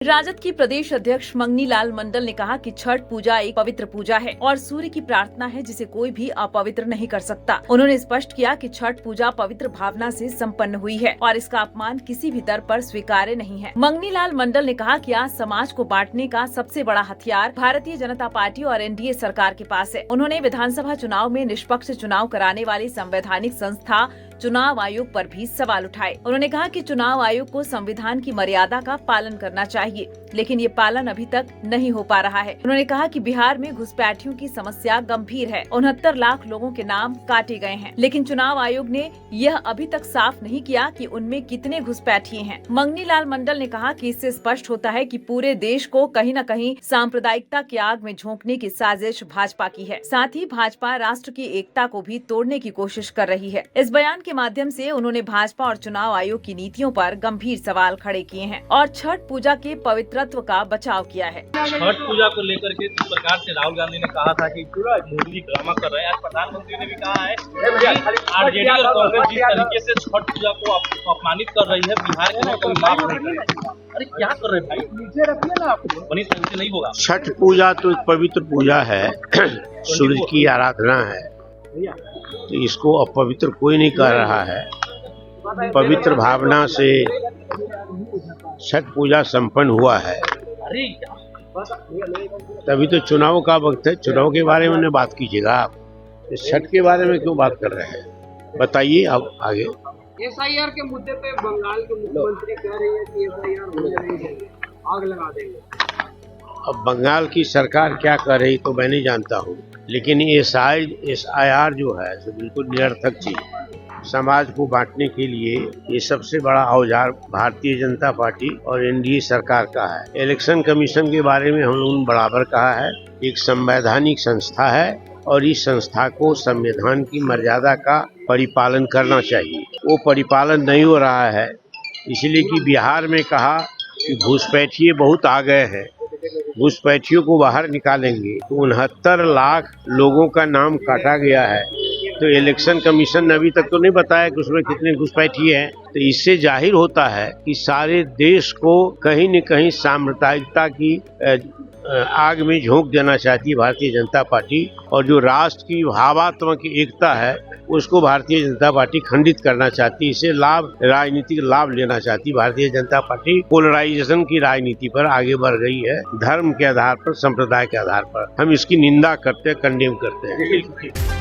राजद की प्रदेश अध्यक्ष मंगनी लाल मंडल ने कहा कि छठ पूजा एक पवित्र पूजा है और सूर्य की प्रार्थना है जिसे कोई भी अपवित्र नहीं कर सकता। उन्होंने स्पष्ट किया कि छठ पूजा पवित्र भावना से संपन्न हुई है और इसका अपमान किसी भी दर पर स्वीकार्य नहीं है। मंगनी लाल मंडल ने कहा कि आज समाज को बांटने का सबसे बड़ा हथियार भारतीय जनता पार्टी और एनडीए सरकार के पास है। उन्होंने विधानसभा चुनाव में निष्पक्ष चुनाव कराने वाली संवैधानिक संस्था चुनाव आयोग पर भी सवाल उठाए। उन्होंने कहा कि चुनाव आयोग को संविधान की मर्यादा का पालन करना चाहिए, लेकिन ये पालन अभी तक नहीं हो पा रहा है। उन्होंने कहा कि बिहार में घुसपैठियों की समस्या गंभीर है। 69 लाख लोगों के नाम काटे गए हैं, लेकिन चुनाव आयोग ने यह अभी तक साफ नहीं किया कि उनमें कितने घुसपैठिए हैं। मंगनी लाल मंडल ने कहा कि इससे स्पष्ट होता है कि पूरे देश को कहीं न कहीं सांप्रदायिकता की आग में झोंकने की साजिश भाजपा की है। साथ ही भाजपा राष्ट्र की एकता को भी तोड़ने की कोशिश कर रही है। इस बयान के माध्यम से उन्होंने भाजपा और चुनाव आयोग की नीतियों पर गंभीर सवाल खड़े किए हैं और छठ पूजा के पवित्रत्व का बचाव किया है। छठ पूजा को लेकर के जिस प्रकार से राहुल गांधी ने कहा था कि पूरा मोदी जी ड्रामा कर रहे हैं, आज प्रधानमंत्री ने भी कहा है कि आरजेडी और कांग्रेस जिस तरीके से छठ पूजा को अपमानित कर रही है, बिहार के लोग कोई माफ नहीं करेगा। अरे क्या कर रहे भाई, नीचे रखिए ना, आपको बनी से नहीं होगा। छठ पूजा तो एक पवित्र पूजा है, सूर्य की आराधना है, तो इसको अपवित्र कोई नहीं कर रहा है। पवित्र भावना से छठ पूजा संपन्न हुआ है। तभी तो चुनाव का वक्त है, चुनाव के बारे में बात कीजिएगा। आप इस छठ के बारे में क्यों बात कर रहे हैं, बताइए अब आगे। एसआईआर के मुद्दे पे बंगाल के मुख्यमंत्री कह रही है कि एसआईआर हो जाएगी, आग लगा देंगे। अब बंगाल की सरकार क्या कर रही तो मैं नहीं जानता हूँ, लेकिन एसआईआर जो है तो बिल्कुल निरर्थक चीज। समाज को बांटने के लिए ये सबसे बड़ा औजार भारतीय जनता पार्टी और एनडीए सरकार का है। इलेक्शन कमीशन के बारे में हम लोगों ने बराबर कहा है, एक संवैधानिक संस्था है और इस संस्था को संविधान की मर्यादा का परिपालन करना चाहिए। वो परिपालन नहीं हो रहा है, इसलिए कि बिहार में कहा कि घुसपैठिए बहुत आ गए हैं, घुसपैठियों को बाहर निकालेंगे। तो 69 लाख लोगों का नाम काटा गया है, तो इलेक्शन कमीशन ने अभी तक तो नहीं बताया कि उसमें कितने घुसपैठिए हैं। तो इससे जाहिर होता है कि सारे देश को कहीं न कहीं सांप्रदायिकता की आग में झोंक देना चाहती है भारतीय जनता पार्टी, और जो राष्ट्र की भावात्मक एकता है उसको भारतीय जनता पार्टी खंडित करना चाहती है। इसे राजनीतिक लाभ लेना चाहती भारतीय जनता पार्टी पोलराइजेशन की राजनीति पर आगे बढ़ गई है, धर्म के आधार पर, संप्रदाय के आधार पर। हम इसकी निंदा करते हैं, कंडेम करते हैं।